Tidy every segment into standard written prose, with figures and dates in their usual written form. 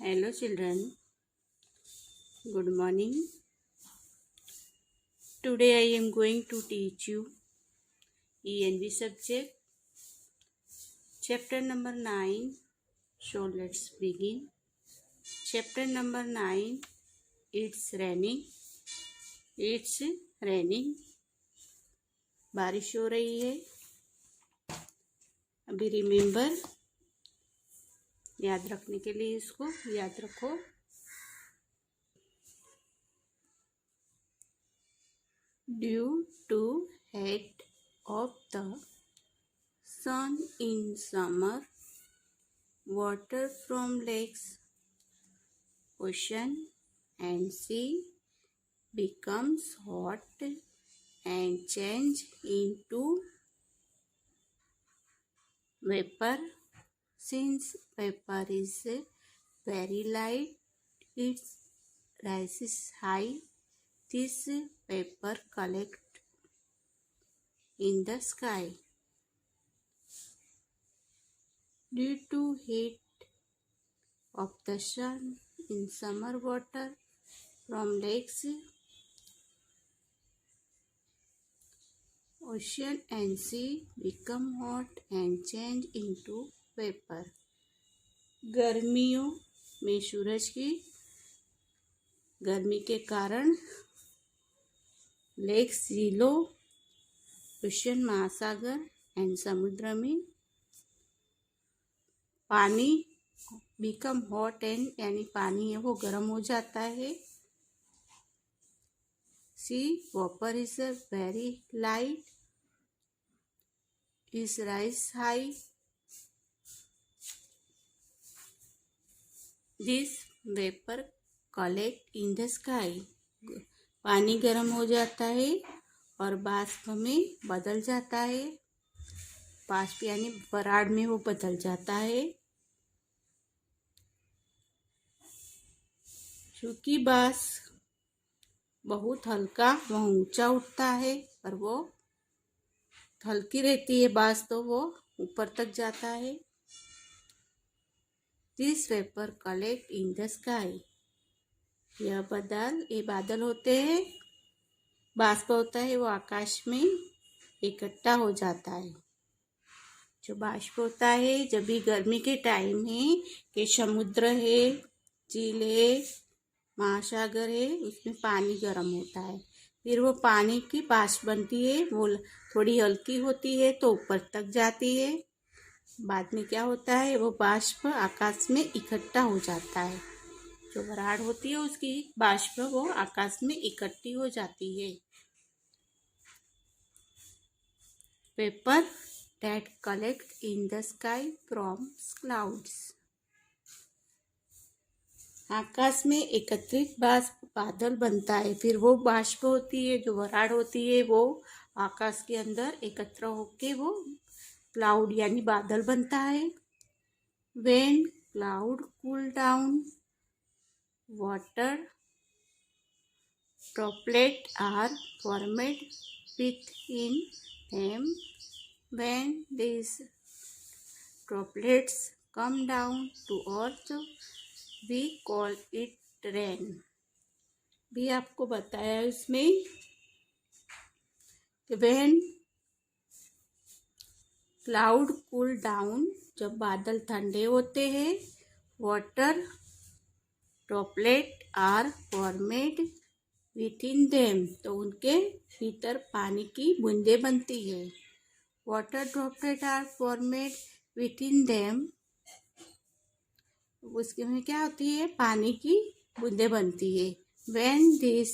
Hello children, good morning. Today I am going to teach you ENV subject, chapter number 9. So let's begin. Chapter number 9, It's raining. It's raining. बारिश हो रही है. अभी remember याद रखने के लिए इसको याद रखो. Due to heat of the sun in summer, water from lakes, ocean and sea becomes hot and change into vapor. Since vapor is very light, it rises high. This vapor collects in the sky. Due to heat of the sun in summer, water from lakes, ocean and sea become hot and change into vapor. गर्मियों में सूरज की गर्मी के कारण lake, झीलों, ocean, महासागर and समुद्र में पानी बिकम हॉट एंड यानी पानी है वो गर्म हो जाता है. सी वापर is very light, is rise high. This vapour collect in the sky. पानी गर्म हो जाता है और बाष्प में बदल जाता है. बाष्प यानी बराड़ में वो बदल जाता है. चूंकि बाष्प बहुत हल्का वह ऊंचा उठता है, पर वो हल्की रहती है बाष्प तो वो ऊपर तक जाता है. This vapour collect in the sky. ये बादल होते हैं, बाष्प होता है वो आकाश में इकट्ठा हो जाता है. जो बाष्प होता है जब भी गर्मी के टाइम है कि समुद्र है, झील है, महासागर है, उसमें पानी गर्म होता है. फिर वो पानी की बाष्प बनती है, वो थोड़ी हल्की होती है तो ऊपर तक जाती है. बाद में क्या होता है, वो बाष्प आकाश में इकट्ठा हो जाता है. जो बराड़ होती है उसकी बाष्प वो आकाश में इकट्ठी हो जाती है. Vapour that collect in the sky from clouds. आकाश में एकत्रित बाष्प बादल बनता है. फिर वो बाष्प होती है, जो बराड़ होती है, वो आकाश के अंदर एकत्र होके वो क्लाउड यानी बादल बनता है. When cloud cool down, water droplets are formed within them. When these droplets come down to earth, we call it rain. भी आपको बताया है उसमें कि when cloud cool down, जब बादल ठंडे होते हैं, water droplet are formed within them, तो उनके भीतर पानी की बूंदें बनती है. Water droplet are formed within them, उसके में क्या होती है, पानी की बूंदें बनती है. When this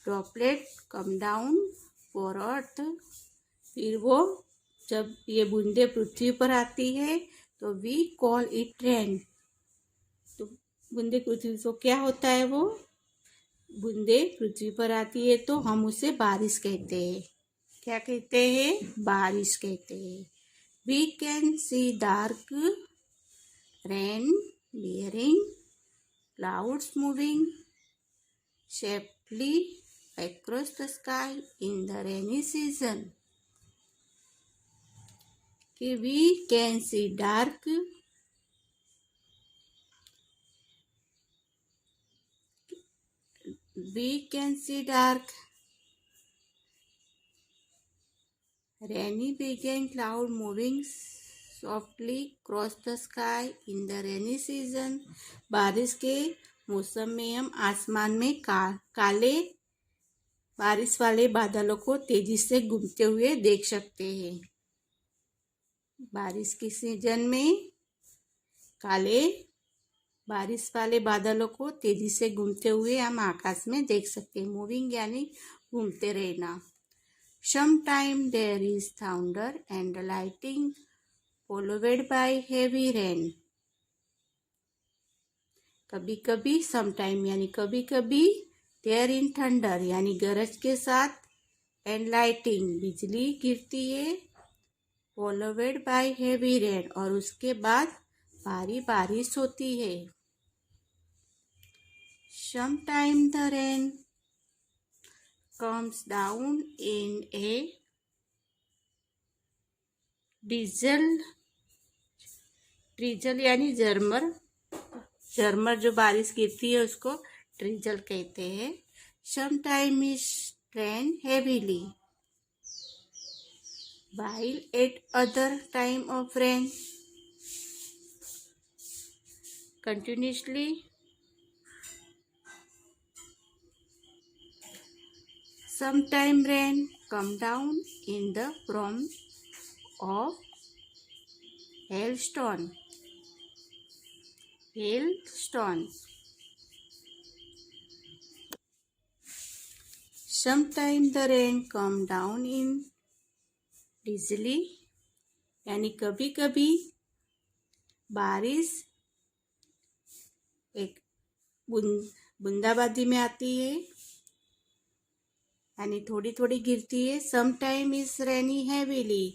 droplet come down for earth, फिर वो जब ये बूंदें पृथ्वी पर आती है तो वी कॉल इट रेन. बूंदे पृथ्वी को क्या होता है, वो बूंदे पृथ्वी पर आती है तो हम उसे बारिश कहते हैं. क्या कहते हैं, बारिश कहते हैं. We can see dark rain bearing clouds moving safely across the sky in the rainy season. कि we can see dark We can see dark, rainy began cloud moving softly across the sky in the rainy season. बारिश के मौसम में हम आसमान में काले बारिश वाले बादलों को तेजी से घूमते हुए देख सकते हैं। बारिश के सीजन में काले बारिश वाले बादलों को तेजी से घूमते हुए हम आकाश में देख सकते हैं। मूविंग यानी घूमते रहना। Sometime there is thunder and lightning followed by heavy rain. कभी कभी sometime यानी कभी कभी there in thunder यानी गरज के साथ and lightning बिजली गिरती है followed by heavy rain और उसके बाद भारी बारिश होती है। Sometime the rain comes down in a drizzle यानी झरमर जो बारिश गिरती है उसको drizzle कहते हैं। Sometime it rain heavily while at other time of rain continuously sometime rain come down in the form of hailstone. Sometime the rain come down in drizzly यानी कभी कभी बारिश एक बूंदाबांदी में आती है यानी थोड़ी थोड़ी गिरती है। Sometime is rainy heavily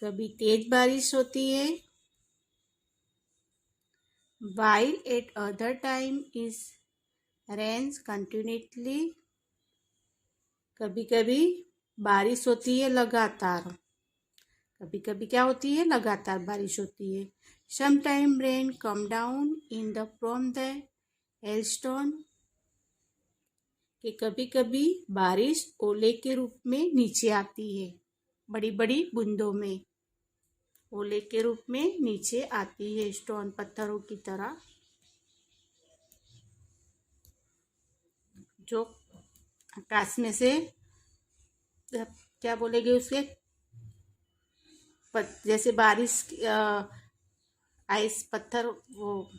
कभी तेज बारिश होती है। While at other time is rains continuously कभी कभी बारिश होती है लगातार। कभी कभी क्या होती है? लगातार बारिश होती है। Sometime rain come down in the from the hailstone कि कभी कभी बारिश ओले के रूप में नीचे आती है। बड़ी बड़ी बूंदों में ओले के रूप में नीचे आती है स्टोन पत्थरों की तरह जो आकाश में से क्या बोलेंगे उसके जैसे बारिश आइस पत्थर वो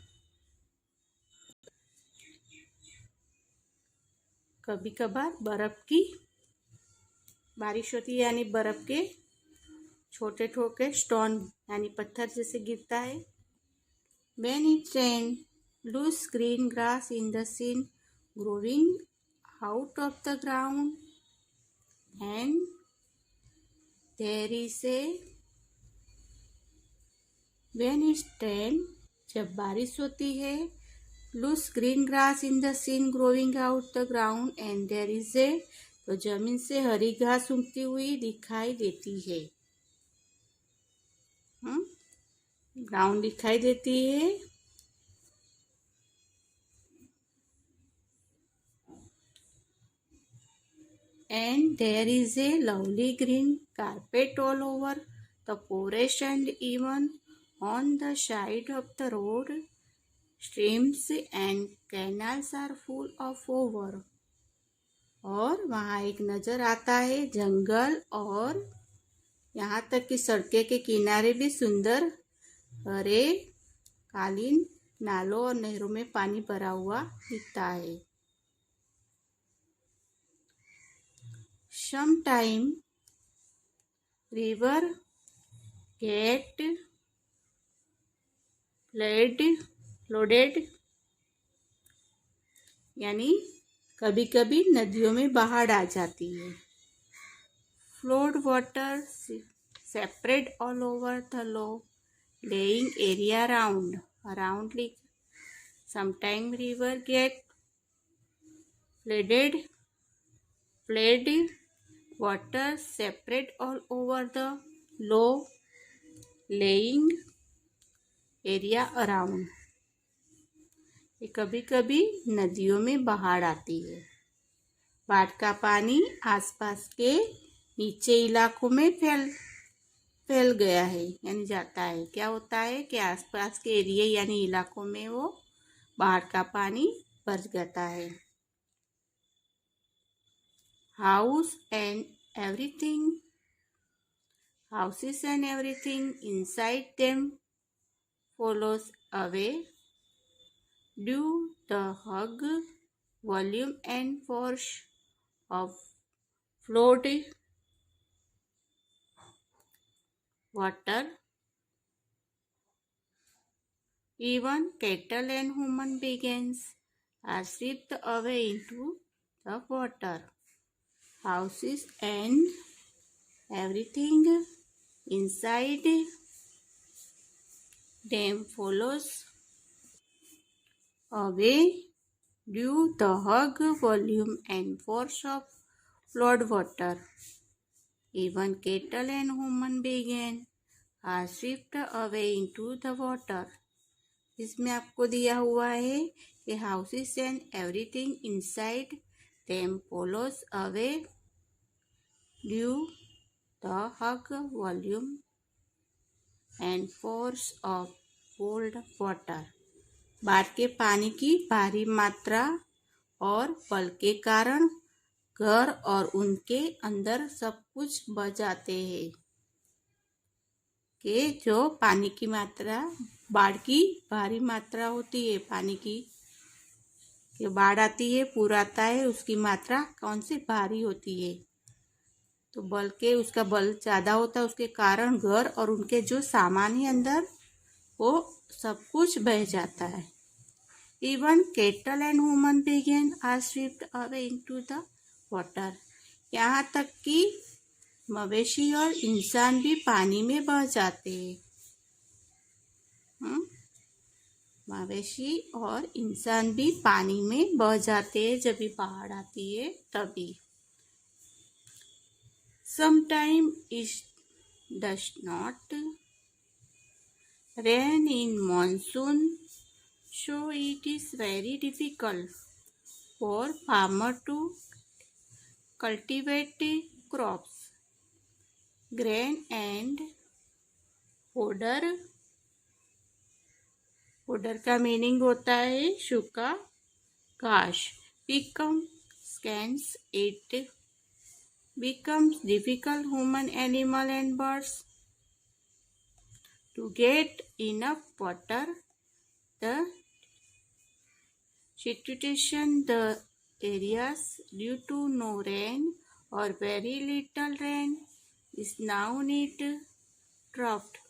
कभी कभार बर्फ की बारिश होती है यानी बर्फ के छोटे छोटे स्टोन यानी पत्थर जैसे गिरता है। When it rain, loose green grass in the scene growing out of the ground and there is a when it rain जब बारिश होती है loose green grass in the scene growing out the ground and there is a तो जमीन से हरी घास उगती हुई दिखाई देती है। ग्राउंड दिखाई देती है and there is a lovely green carpet all over the forest and even on the side of the road streams and canals are full of over और वहाँ एक नज़र आता है जंगल और यहाँ तक कि सड़के के किनारे भी सुंदर हरे कालीन नालों और नहरों में पानी भरा हुआ दिखता है। Sometime river get flooded यानी कभी कभी नदियों में बाढ़ आ जाती है। Flood water separate all over the low laying area around lake. Sometime river get flooded water separate all over the low laying area around ये कभी कभी नदियों में बाढ़ आती है। बाढ़ का पानी आसपास के नीचे इलाकों में फैल गया है यानी जाता है। क्या होता है कि आसपास के एरिया यानी इलाकों में वो बाढ़ का पानी भर जाता है। House and everything, houses and everything inside them follows away due the hug, volume and force of flowed water. Even cattle and human beings are swept away into the water. Houses and everything inside them follows away due the hug, volume and force of flood water. Even cattle and human beings are swept away into the water. इसमें आपको दिया हुआ है कि houses and everything inside them follows away due the hug, volume and force of cold water. बाढ़ के पानी की भारी मात्रा और बल के कारण घर और उनके अंदर सब कुछ बह जाते हैं। कि जो पानी की मात्रा, बाढ़ की भारी मात्रा होती है पानी की, कि बाढ़ आती है, पूर आता है, उसकी मात्रा कौन सी भारी होती है, तो बल के उसका बल ज़्यादा होता है, उसके कारण घर और उनके जो सामान है अंदर वो सब कुछ बह जाता है। Even cattle and human being are swept away into the water, यहाँ तक कि मवेशी और इंसान भी पानी में बह जाते हैं। मवेशी और इंसान भी पानी में बह जाते हैं जब भी बाढ़ आती है तभी। Sometimes it does not rain in monsoon, so it is very difficult for farmer to cultivate crops, grain and fodder. Fodder का मीनिंग होता है सूखा घास। become scarce, it becomes difficult human, animal and birds to get enough water. The situation the areas due to no rain or very little rain is now need drought.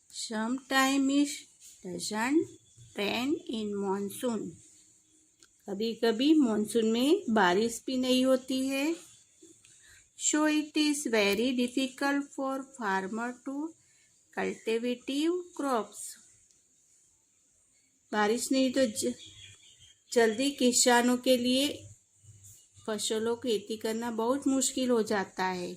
Sometimes it doesn't rain in monsoon. कभी कभी monsoon में बारिश भी नहीं होती है। So it is very difficult for farmer to cultivate crops. बारिश नहीं तो जल्दी किसानों के लिए फसलों की खेती करना बहुत मुश्किल हो जाता है।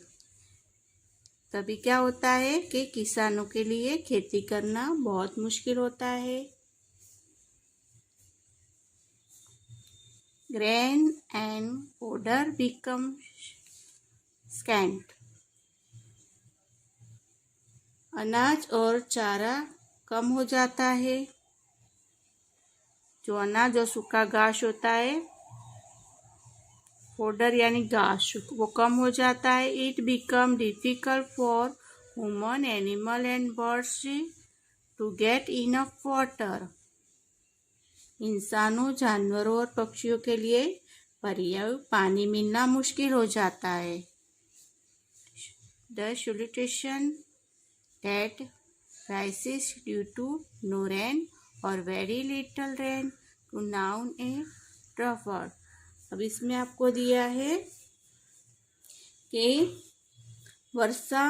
तभी क्या होता है कि किसानों के लिए खेती करना बहुत मुश्किल होता है। Grain and fodder become scant. अनाज और चारा कम हो जाता है। जो अनाज और सूखा घास होता है, फोडर यानी घास, वो कम हो जाता है। It become difficult for human, animal and birds to get enough water. इंसानों, जानवरों और पक्षियों के लिए पर्याप्त पानी मिलना मुश्किल हो जाता है। The solution that rises due to no rain और very little rain to known a drought. अब इसमें आपको दिया है कि वर्षा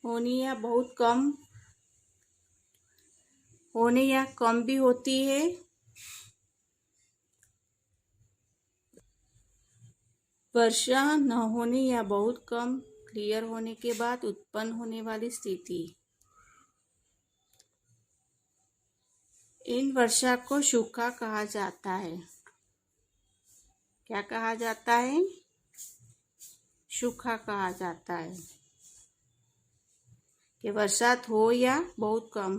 होनी या बहुत कम होने या कम भी होती है। वर्षा न होने या बहुत कम क्लियर होने के बाद उत्पन्न होने वाली स्थिति। इन वर्षा को सूखा कहा जाता है। क्या कहा जाता है? सूखा कहा जाता है। कि बरसात हो या बहुत कम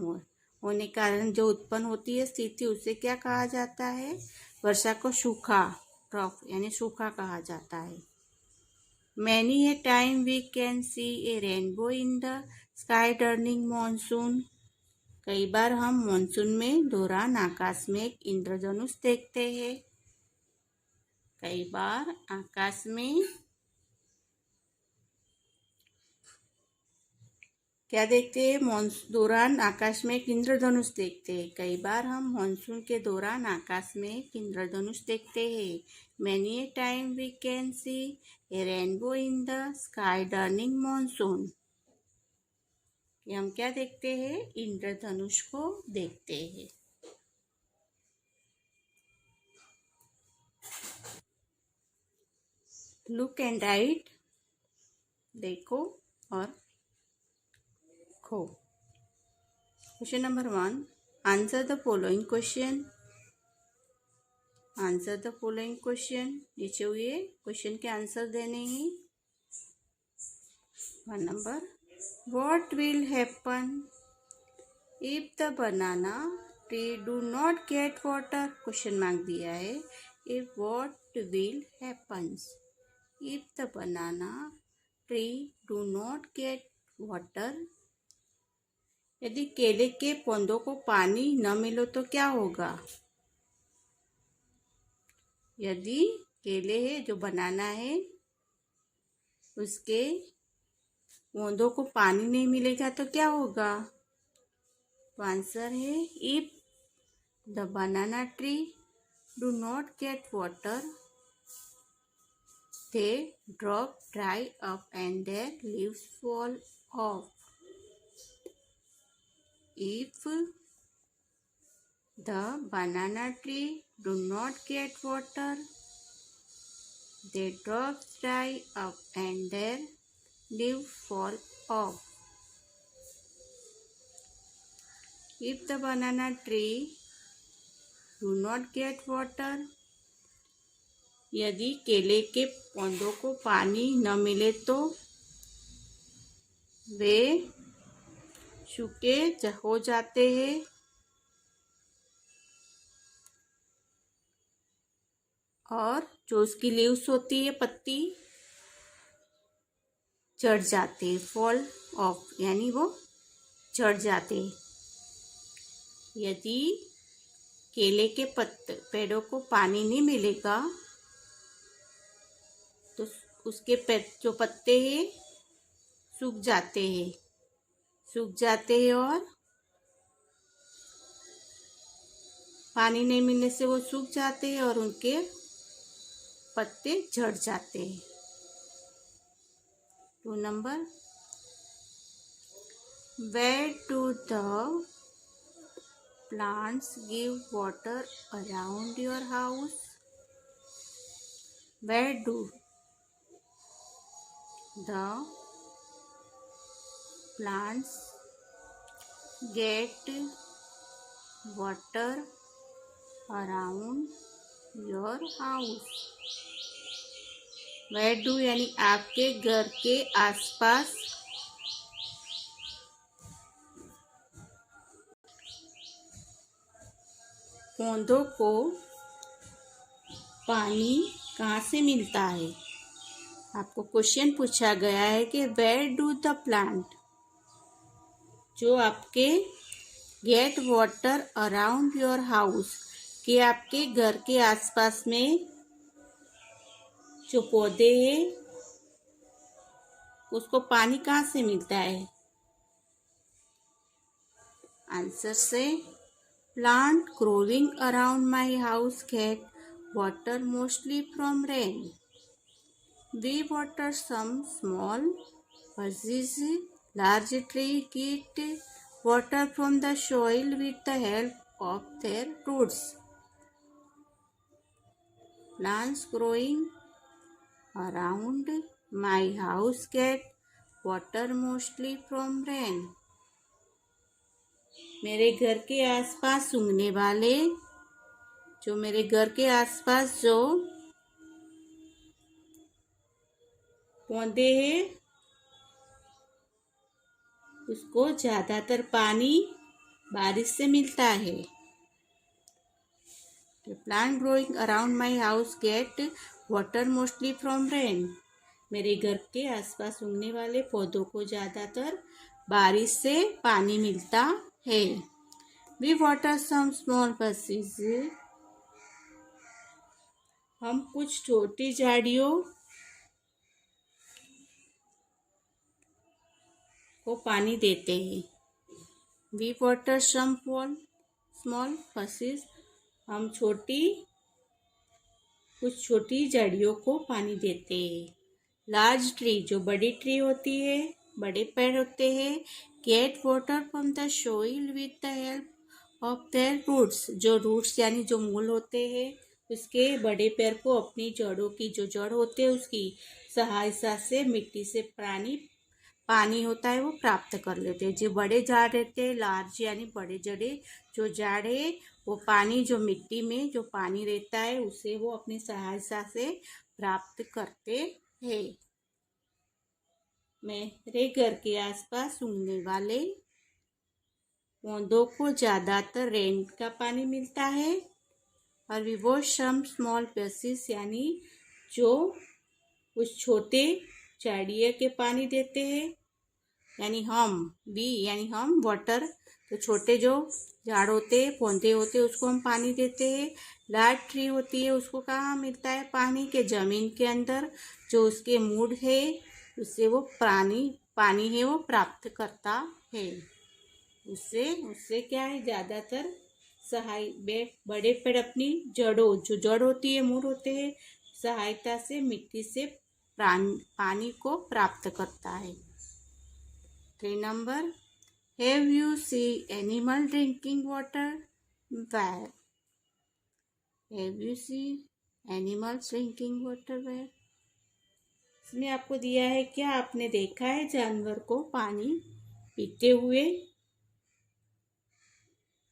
होने के कारण जो उत्पन्न होती है स्थिति, उसे क्या कहा जाता है? वर्षा को सूखा, ड्रॉप यानी सूखा कहा जाता है। Many a time we can see a rainbow in the sky during monsoon. कई बार हम मानसून में दौरान आकाश में एक इंद्रधनुष देखते हैं। कई बार आकाश में क्या देखते हैं? दौरान आकाश में एक इंद्रधनुष देखते हैं। कई बार हम मानसून के दौरान आकाश में एक इंद्रधनुष देखते हैं। Many a time we can see a rainbow in the sky during monsoon. कि हम क्या देखते हैं? इंद्रधनुष को देखते हैं। लुक एंड राइट, देखो और लिखो। Question number 1, answer the following question. Answer the following question, नीचे हुए क्वेश्चन के आंसर देने हैं। 1 number, what will happen if the banana tree do not get water. Question mark दिया है। If what will happens if the banana tree do not get water. यदि केले के पौधों को पानी न मिले तो क्या होगा? यदि केले है जो बनाना है उसके पौधों को पानी नहीं मिलेगा तो क्या होगा? तो आंसर है if the banana tree do not get water they drop dry up and there leaves fall of. If the banana tree do not get water, their drops dry up and their leaves fall off. If the banana tree do not get water, यदि केले के पौधों को पानी न मिले तो वे सूखे हो जाते हैं और जो उसकी लीव्स होती है, पत्ती, झड़ जाते हैं, फॉल ऑफ यानी वो झड़ जाते हैं। यदि केले के पेड़ों को पानी नहीं मिलेगा तो उसके जो पत्ते हैं सूख जाते हैं और पानी नहीं मिलने से वो सूख जाते हैं और उनके पत्ते झड़ जाते हैं। 2 number, where do the plants give water around your house. Where do the plants get water around your house। Where do यानी आपके घर के आसपास पौधों को पानी कहाँ से मिलता है? आपको क्वेश्चन पूछा गया है कि वेयर डू द प्लांट, जो आपके get water around your house, कि आपके घर के आसपास में जो पौधे हैं उसको पानी कहाँ से मिलता है? आंसर से plant growing around my house get water mostly from rain. We water some small buzzes, large tree get water from the soil with the help of their roots. Plants growing around my house get water mostly from rain. मेरे घर के आसपास सूंघने वाले, जो मेरे घर के आसपास जो पौधे हैं उसको ज़्यादातर पानी बारिश से मिलता है। The plant growing around my house get water mostly from rain. मेरे घर के आसपास उगने वाले पौधों को ज़्यादातर बारिश से पानी मिलता है। We water some small bushes. हम कुछ छोटी झाड़ियों को पानी देते हैं। We water some small bushes. हम कुछ छोटी झाड़ियों को पानी देते हैं। लार्ज ट्री, जो बड़ी ट्री होती है, बड़े पेड़ होते हैं, get water from the soil with the help of their roots, जो रूट्स यानी जो मूल होते हैं उसके बड़े पेड़ को अपनी जड़ों की जो जड़ होते हैं उसकी सहायता से मिट्टी से पानी होता है वो प्राप्त कर लेते हैं। जो बड़े झाड़ रहते हैं, लार्ज यानी बड़े जड़े जो झाड़ है वो पानी जो मिट्टी में जो पानी रहता है उसे वो अपनी सहायता से प्राप्त करते हैं। मेरे घर के आसपास उगने वाले पौधों को ज़्यादातर रेन का पानी मिलता है। और we wash some small bushes यानी जो कुछ छोटे झाड़ियों के पानी देते हैं, यानी हम वाटर, तो छोटे जो झाड़ होते हैं, पौधे होते हैं उसको हम पानी देते हैं। लार्ज ट्री होती है उसको कहाँ मिलता है पानी के ज़मीन के अंदर, जो उसके मूड है उससे वो पानी है वो प्राप्त करता है। उससे क्या है ज़्यादातर बड़े पेड़ अपनी जड़ों, जो जड़ होती है, मूड होते हैं, सहायता से मिट्टी से पानी को प्राप्त करता है। 3 number, have you see animal drinking water? Where? Have you see animals drinking water? Where? इसमें आपको दिया है क्या आपने देखा है जानवर को पानी पीते हुए?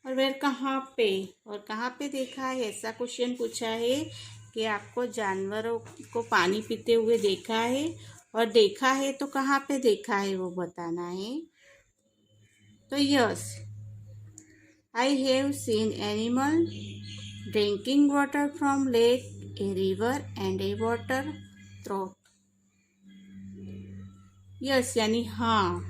और वेर कहाँ पे देखा है? ऐसा क्वेश्चन पूछा है कि आपको जानवरों को पानी पीते हुए देखा है, और देखा है तो कहाँ पे देखा है वो बताना है। तो yes, I have seen animal drinking water from lake, a river and A water throat. Yes यानी हाँ,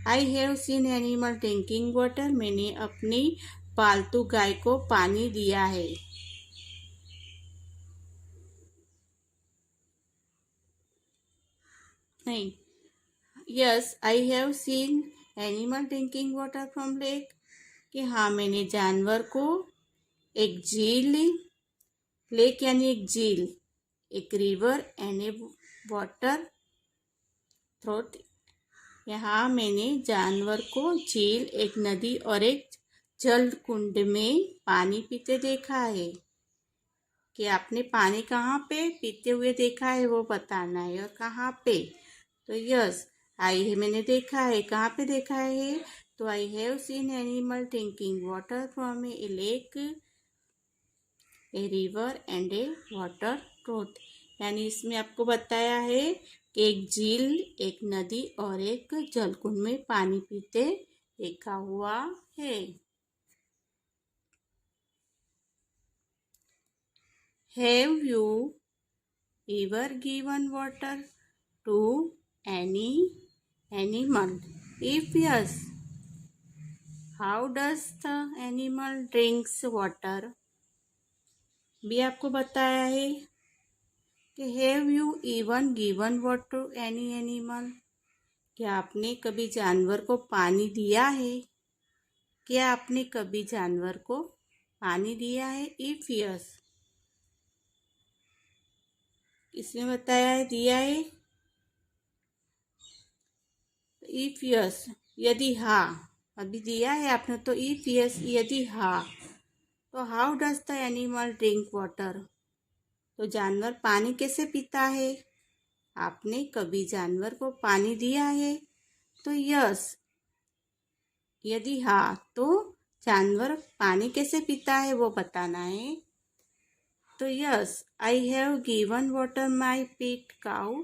I have seen animal drinking water, मैंने अपनी पालतू गाय को पानी दिया है। नहीं, yes I have seen animal drinking water from lake, कि हाँ मैंने जानवर को एक झील, लेक यानी एक झील, एक river and A water throat, यहाँ मैंने जानवर को झील, एक नदी और एक जल कुंड में पानी पीते देखा है। कि आपने पानी कहाँ पे पीते हुए देखा है वो बताना है, और कहाँ पे। तो यस, मैंने देखा है। कहाँ पे देखा है? तो I have seen animal drinking water from A lake, a river and A water throat, यानी इसमें आपको बताया है कि एक झील, एक नदी और एक जलकुंड में पानी पीते देखा हुआ है। Have you ever given water to any animal? If yes, how does the animal drinks water? भी आपको बताया है कि have you even given water to any animal? क्या आपने कभी जानवर को पानी दिया है? क्या आपने कभी जानवर को पानी दिया है? इफ यस, इसमें बताया है दिया है। इफ यस यदि हाँ, अभी दिया है आपने, तो इफ यस यदि हाँ, तो how does the animal drink water? तो जानवर पानी कैसे पीता है? आपने कभी जानवर को पानी दिया है? तो यस यदि हाँ, तो जानवर पानी कैसे पीता है वो बताना है। तो yes, I have given water my pet cow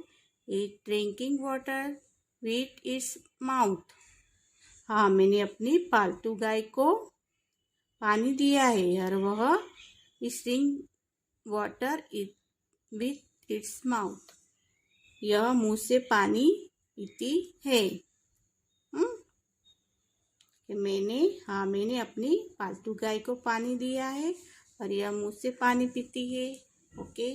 it drinking water with its mouth. हाँ, मैंने अपनी पालतू गाय को पानी दिया है और वह drink water with its mouth. यह मुंह से पानी पीती है। मैंने अपनी पालतू गाय को पानी दिया है और यह मुंह से पानी पीती है। ओके।